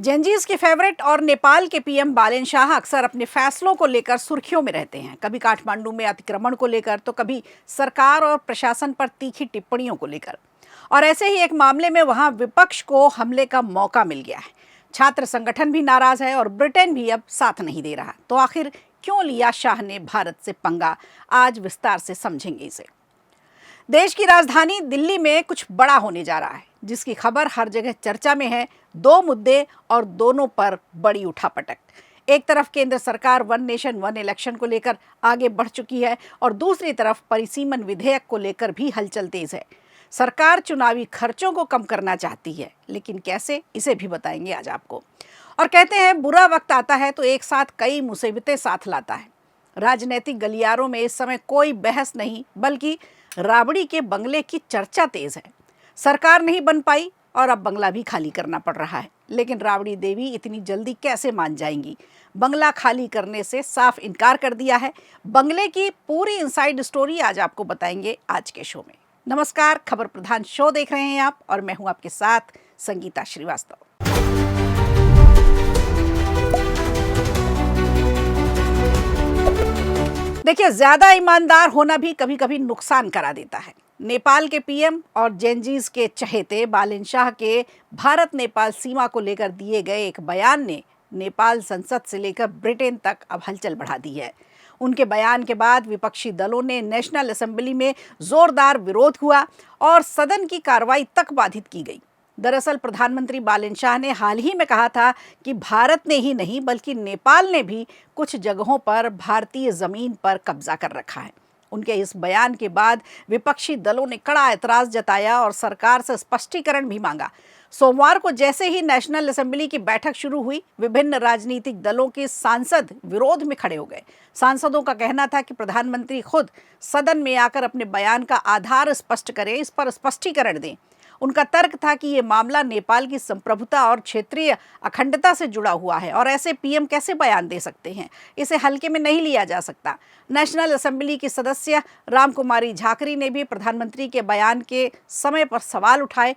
Gen Zs के favourite और नेपाल के पीएम बालेन शाह अक्सर अपने फैसलों को लेकर सुर्खियों में रहते हैं। कभी काठमांडू में अतिक्रमण को लेकर तो कभी सरकार और प्रशासन पर तीखी टिप्पणियों को लेकर। और ऐसे ही एक मामले में वहां विपक्ष को हमले का मौका मिल गया है। छात्र संगठन भी नाराज है और ब्रिटेन भी अब साथ नहीं दे रहा। तो आखिर क्यों लिया शाह ने भारत से पंगा, आज विस्तार से समझेंगे इसे। देश की राजधानी दिल्ली में कुछ बड़ा होने जा रहा है, जिसकी खबर हर जगह चर्चा में है। दो मुद्दे और दोनों पर बड़ी उठापटक। एक तरफ केंद्र सरकार वन नेशन वन इलेक्शन को लेकर आगे बढ़ चुकी है और दूसरी तरफ परिसीमन विधेयक को लेकर भी हलचल तेज है। सरकार चुनावी खर्चों को कम करना चाहती है, लेकिन कैसे, इसे भी बताएंगे आज आपको। और कहते हैं बुरा वक्त आता है तो एक साथ कई मुसीबतें साथ लाता है। राजनीतिक गलियारों में इस समय कोई बहस नहीं, बल्कि राबड़ी के बंगले की चर्चा तेज है। सरकार नहीं बन पाई और अब बंगला भी खाली करना पड़ रहा है। लेकिन राबड़ी देवी इतनी जल्दी कैसे मान जाएंगी? बंगला खाली करने से साफ इनकार कर दिया है। बंगले की पूरी इनसाइड स्टोरी आज आपको बताएंगे आज के शो में। नमस्कार, खबर प्रधान शो देख रहे हैं आप और मैं हूं आपके साथ संगीता श्रीवास्तव। देखिए, ज्यादा ईमानदार होना भी कभी कभी नुकसान करा देता है। नेपाल के पीएम और जेनजीज के चहेते बालेन शाह के भारत नेपाल सीमा को लेकर दिए गए एक बयान ने नेपाल संसद से लेकर ब्रिटेन तक अब हलचल बढ़ा दी है। उनके बयान के बाद विपक्षी दलों ने नेशनल असेंबली में जोरदार विरोध हुआ और सदन की कार्रवाई तक बाधित की गई। दरअसल प्रधानमंत्री बालेन शाह ने हाल ही में कहा था कि भारत ने ही नहीं बल्कि नेपाल ने भी कुछ जगहों पर भारतीय जमीन पर कब्जा कर रखा है। उनके इस बयान के बाद विपक्षी दलों ने कड़ा ऐतराज जताया और सरकार से स्पष्टीकरण भी मांगा। सोमवार को जैसे ही नेशनल असेंबली की बैठक शुरू हुई, विभिन्न राजनीतिक दलों के सांसद विरोध में खड़े हो गए। सांसदों का कहना था कि प्रधानमंत्री खुद सदन में आकर अपने बयान का आधार स्पष्ट करें, इस पर स्पष्टीकरण दें। उनका तर्क था कि ये मामला नेपाल की संप्रभुता और क्षेत्रीय अखंडता से जुड़ा हुआ है और ऐसे पीएम कैसे बयान दे सकते हैं, इसे हल्के में नहीं लिया जा सकता। नेशनल असेंबली की सदस्य रामकुमारी झाकरी ने भी प्रधानमंत्री के बयान के समय पर सवाल उठाए।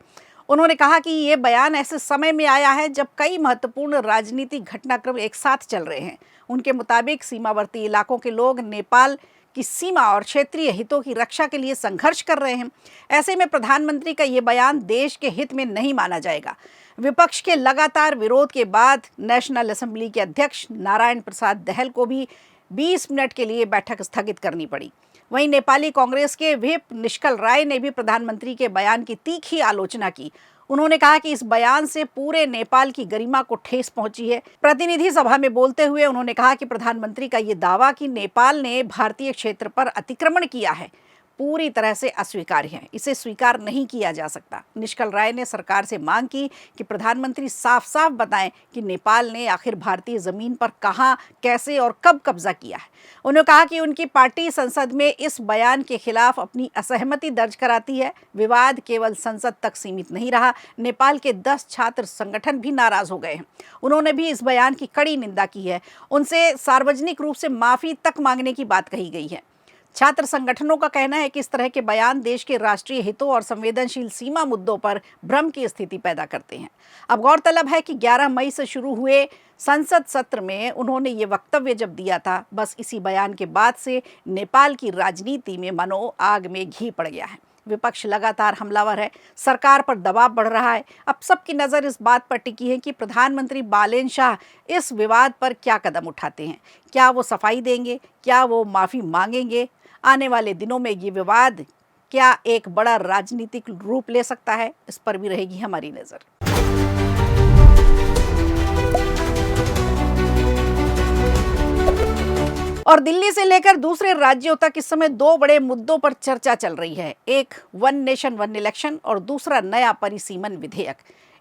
उन्होंने कहा कि ये बयान ऐसे समय में आया है जब कई महत्वपूर्ण राजनीतिक घटनाक्रम एक साथ चल रहे हैं। उनके मुताबिक सीमावर्ती इलाकों के लोग नेपाल की सीमा और क्षेत्रीय हितों की रक्षा के लिए संघर्ष कर रहे हैं। ऐसे में प्रधानमंत्री का ये बयान देश के हित में नहीं माना जाएगा। विपक्ष के लगातार विरोध के बाद नेशनल असेंबली के अध्यक्ष नारायण प्रसाद दहल को भी 20 मिनट के लिए बैठक स्थगित करनी पड़ी। वहीं नेपाली कांग्रेस के व्हिप निष्कल राय ने भी प्रधानमंत्री के बयान की तीखी आलोचना की। उन्होंने कहा कि इस बयान से पूरे नेपाल की गरिमा को ठेस पहुंची है। प्रतिनिधि सभा में बोलते हुए उन्होंने कहा कि प्रधानमंत्री का ये दावा कि नेपाल ने भारतीय क्षेत्र पर अतिक्रमण किया है पूरी तरह से अस्वीकार्य है, इसे स्वीकार नहीं किया जा सकता। निष्कल राय ने सरकार से मांग की कि प्रधानमंत्री साफ साफ बताएं कि नेपाल ने आखिर भारतीय जमीन पर कहां, कैसे और कब कब्जा किया है। उन्होंने कहा कि उनकी पार्टी संसद में इस बयान के खिलाफ अपनी असहमति दर्ज कराती है। विवाद केवल संसद तक सीमित नहीं रहा, नेपाल के 10 छात्र संगठन भी नाराज हो गए हैं। उन्होंने भी इस बयान की कड़ी निंदा की है। उनसे सार्वजनिक रूप से माफी तक मांगने की बात कही गई है। छात्र संगठनों का कहना है कि इस तरह के बयान देश के राष्ट्रीय हितों और संवेदनशील सीमा मुद्दों पर भ्रम की स्थिति पैदा करते हैं। अब गौरतलब है कि 11 मई से शुरू हुए संसद सत्र में उन्होंने ये वक्तव्य जब दिया था, बस इसी बयान के बाद से नेपाल की राजनीति में मानो आग में घी पड़ गया है। विपक्ष लगातार हमलावर है, सरकार पर दबाव बढ़ रहा है। अब सबकी नज़र इस बात पर टिकी है कि प्रधानमंत्री बालेन शाह इस विवाद पर क्या कदम उठाते हैं। क्या वो सफाई देंगे? क्या वो माफ़ी मांगेंगे? आने वाले दिनों में ये विवाद क्या एक बड़ा राजनीतिक रूप ले सकता है, इस पर भी रहेगी हमारी नज़र। और दिल्ली से लेकर दूसरे राज्यों तक इस समय दो बड़े मुद्दों पर चर्चा चल रही है। एक वन नेशन वन इलेक्शन और दूसरा नया परिसीमन विधेयक।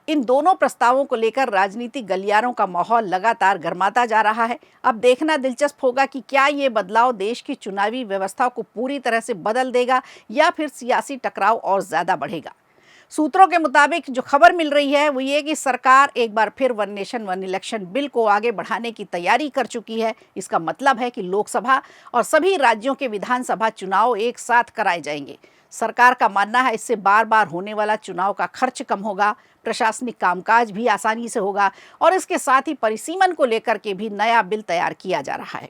इन दोनों प्रस्तावों को लेकर राजनीतिक गलियारों का माहौल लगातार गर्माता जा रहा है। अब देखना दिलचस्प होगा कि क्या ये बदलाव देश की चुनावी व्यवस्था को पूरी तरह से बदल देगा या फिर सियासी टकराव और ज्यादा बढ़ेगा। सूत्रों के मुताबिक जो खबर मिल रही है वो ये कि सरकार एक बार फिर one nation one election bill को आगे बढ़ाने की तैयारी कर चुकी है। इसका मतलब है कि लोकसभा और सभी राज्यों के विधानसभा चुनाव एक साथ कराए जाएंगे। सरकार का मानना है इससे बार बार होने वाला चुनाव का खर्च कम होगा, प्रशासनिक कामकाज भी आसानी से होगा और इसके साथ ही परिसीमन को लेकर के भी नया बिल तैयार किया जा रहा है।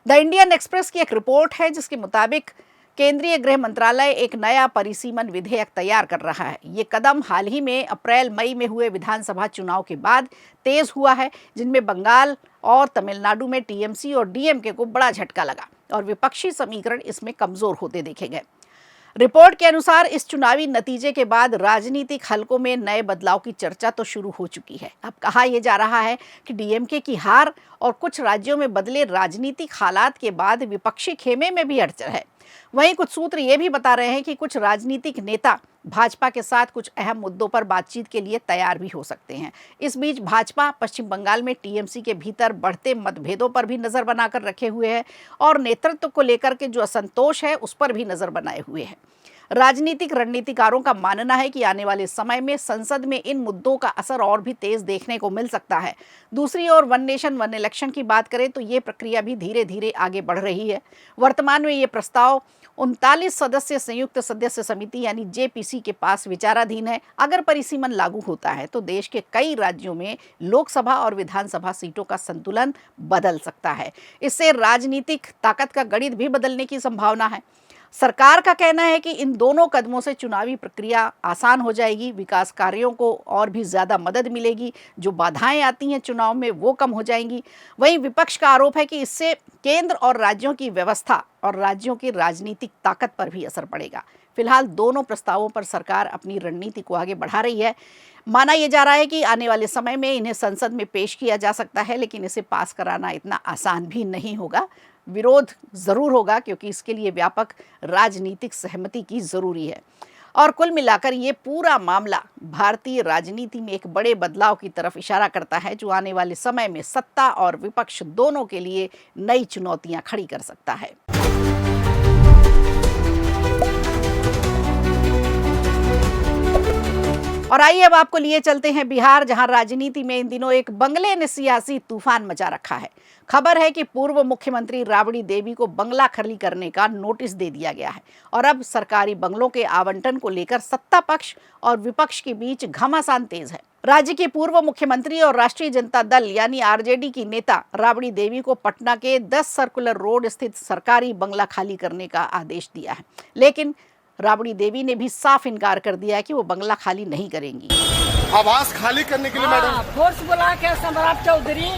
द इंडियन एक्सप्रेस की एक रिपोर्ट है जिसके मुताबिक केंद्रीय गृह मंत्रालय एक नया परिसीमन विधेयक तैयार कर रहा है। ये कदम हाल ही में अप्रैल मई में हुए विधानसभा चुनाव के बाद तेज हुआ है, जिनमें बंगाल और तमिलनाडु में टीएमसी और डीएमके को बड़ा झटका लगा और विपक्षी समीकरण इसमें कमजोर होते देखे गए। रिपोर्ट के अनुसार इस चुनावी नतीजे के बाद राजनीतिक हलकों में नए बदलाव की चर्चा तो शुरू हो चुकी है। अब कहा यह जा रहा है कि डीएमके की हार और कुछ राज्यों में बदले राजनीतिक हालात के बाद विपक्षी खेमे में भी अड़चन है। वहीं कुछ सूत्र ये भी बता रहे हैं कि कुछ राजनीतिक नेता भाजपा के साथ कुछ अहम मुद्दों पर बातचीत के लिए तैयार भी हो सकते हैं। इस बीच भाजपा पश्चिम बंगाल में टीएमसी के भीतर बढ़ते मतभेदों पर भी नजर बनाकर रखे हुए है और नेतृत्व को लेकर के जो असंतोष है उस पर भी नजर बनाए हुए है। राजनीतिक रणनीतिकारों का मानना है कि आने वाले समय में संसद में इन मुद्दों का असर और भी तेज देखने को मिल सकता है। दूसरी ओर वन नेशन वन इलेक्शन की बात करें तो ये प्रक्रिया भी धीरे धीरे आगे बढ़ रही है। वर्तमान में ये प्रस्ताव 39 सदस्य संयुक्त सदस्य समिति यानी जेपीसी के पास विचाराधीन है। अगर परिसीमन लागू होता है तो देश के कई राज्यों में लोकसभा और विधानसभा सीटों का संतुलन बदल सकता है। इससे राजनीतिक ताकत का गणित भी बदलने की संभावना है। सरकार का कहना है कि इन दोनों कदमों से चुनावी प्रक्रिया आसान हो जाएगी, विकास कार्यों को और भी ज़्यादा मदद मिलेगी, जो बाधाएं आती हैं चुनाव में वो कम हो जाएंगी। वहीं विपक्ष का आरोप है कि इससे केंद्र और राज्यों की व्यवस्था और राज्यों की राजनीतिक ताकत पर भी असर पड़ेगा। फिलहाल दोनों प्रस्तावों पर सरकार अपनी रणनीति को आगे बढ़ा रही है। माना यह जा रहा है कि आने वाले समय में इन्हें संसद में पेश किया जा सकता है, लेकिन इसे पास कराना इतना आसान भी नहीं होगा। विरोध ज़रूर होगा क्योंकि इसके लिए व्यापक राजनीतिक सहमति की ज़रूरी है। और कुल मिलाकर ये पूरा मामला भारतीय राजनीति में एक बड़े बदलाव की तरफ इशारा करता है, जो आने वाले समय में सत्ता और विपक्ष दोनों के लिए नई चुनौतियां खड़ी कर सकता है। और आइए अब आपको लिए चलते हैं बिहार, जहां राजनीति में इन दिनों एक बंगले ने सियासी तूफान मचा रखा है। खबर है कि पूर्व मुख्यमंत्री राबड़ी देवी को बंगला खाली करने का नोटिस दे दिया गया है और अब सरकारी बंगलों के आवंटन को लेकर सत्ता पक्ष और विपक्ष के बीच घमासान तेज है। राज्य की पूर्व मुख्यमंत्री और राष्ट्रीय जनता दल यानी आरजेडी की नेता राबड़ी देवी को पटना के 10 सर्कुलर रोड स्थित सरकारी बंगला खाली करने का आदेश दिया है, लेकिन राबड़ी देवी ने भी साफ इनकार कर दिया है कि वो बंगला खाली नहीं करेंगी। आवास खाली करने के लिए मैडम फोर्स बुला के सम्राट चौधरी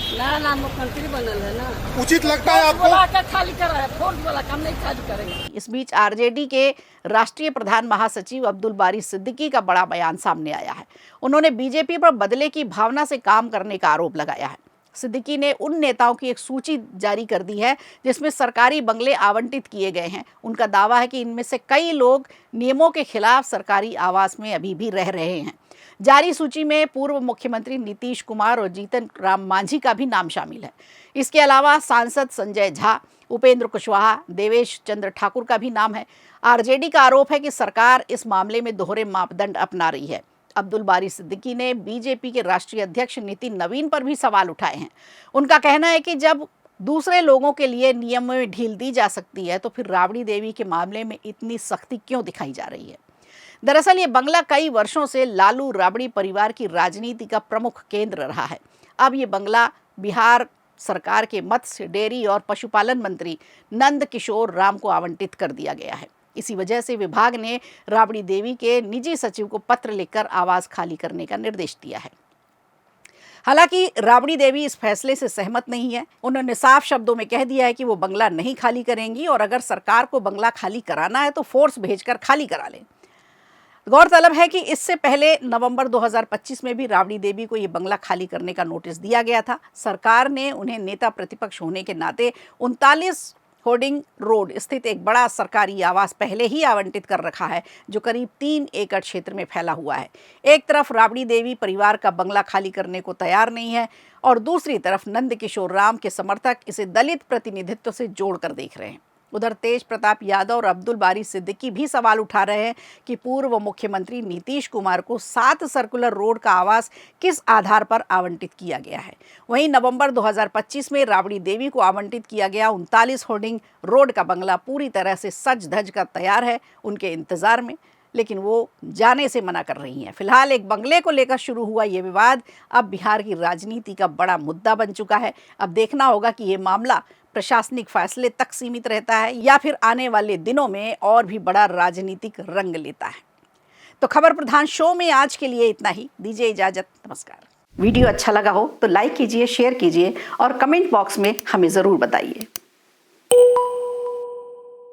नया मुख्यमंत्री बनल है ना, उचित लगता है आपको? बुला के खाली कर रहा है, फोर्स बुला के हम नहीं खाली करेंगे। इस बीच आरजेडी के राष्ट्रीय प्रधान महासचिव अब्दुल बारी सिद्दीकी का बड़ा बयान सामने आया है। उन्होंने बीजेपी पर बदले की भावना से काम करने का आरोप लगाया है। सिद्दीकी ने उन नेताओं की एक सूची जारी कर दी है जिसमें सरकारी बंगले आवंटित किए गए हैं। उनका दावा है कि इनमें से कई लोग नियमों के खिलाफ सरकारी आवास में अभी भी रह रहे हैं। जारी सूची में पूर्व मुख्यमंत्री नीतीश कुमार और जीतन राम मांझी का भी नाम शामिल है। इसके अलावा सांसद संजय झा, उपेंद्र कुशवाहा, देवेश चंद्र ठाकुर का भी नाम है। आरजेडी का आरोप है कि सरकार इस मामले में दोहरे मापदंड अपना रही है। अब्दुल बारी सिद्दीकी ने बीजेपी के राष्ट्रीय अध्यक्ष नितिन नवीन पर भी सवाल उठाए हैं। उनका कहना है कि जब दूसरे लोगों के लिए नियमों में ढील दी जा सकती है तो फिर राबड़ी देवी के मामले में इतनी सख्ती क्यों दिखाई जा रही है। दरअसल ये बंगला कई वर्षों से लालू राबड़ी परिवार की राजनीति का प्रमुख केंद्र रहा है। अब ये बंगला बिहार सरकार के मत्स्य, डेयरी और पशुपालन मंत्री नंद किशोर राम को आवंटित कर दिया गया है। इसी वजह से विभाग ने राबड़ी देवी के निजी सचिव को पत्र लिखकर आवास खाली करने का निर्देश दिया है। हालांकि राबड़ी देवी इस फैसले से सहमत नहीं है। उन्होंने साफ शब्दों में कह दिया है कि वो बंगला नहीं खाली करेंगी और अगर सरकार को बंगला खाली कराना है तो फोर्स भेजकर खाली करा लें। गौरतलब है कि इससे पहले नवंबर 2025 में भी राबड़ी देवी को ये बंगला खाली करने का नोटिस दिया गया था। सरकार ने उन्हें नेता प्रतिपक्ष होने के नाते 39 होर्डिंग रोड स्थित एक बड़ा सरकारी आवास पहले ही आवंटित कर रखा है, जो करीब 3 एकड़ क्षेत्र में फैला हुआ है। एक तरफ राबड़ी देवी परिवार का बंगला खाली करने को तैयार नहीं है और दूसरी तरफ नंद किशोर राम के समर्थक इसे दलित प्रतिनिधित्व से जोड़कर देख रहे हैं। उधर तेज प्रताप यादव और अब्दुल बारी सिद्दीकी भी सवाल उठा रहे हैं कि पूर्व मुख्यमंत्री नीतीश कुमार को 7 सर्कुलर रोड का आवास किस आधार पर आवंटित किया गया है। वहीं नवंबर 2025 में राबड़ी देवी को आवंटित किया गया 39 होर्डिंग रोड का बंगला पूरी तरह से सज धज कर तैयार है उनके इंतजार में, लेकिन वो जाने से मना कर रही हैं। फिलहाल एक बंगले को लेकर शुरू हुआ ये विवाद अब बिहार की राजनीति का बड़ा मुद्दा बन चुका है। अब देखना होगा कि ये मामला प्रशासनिक फैसले तक सीमित रहता है या फिर आने वाले दिनों में और भी बड़ा राजनीतिक रंग लेता है। तो खबर प्रधान शो में आज के लिए इतना ही। दीजिए इजाजत, नमस्कार। वीडियो अच्छा लगा हो तो लाइक कीजिए, शेयर कीजिए और कमेंट बॉक्स में हमें ज़रूर बताइए।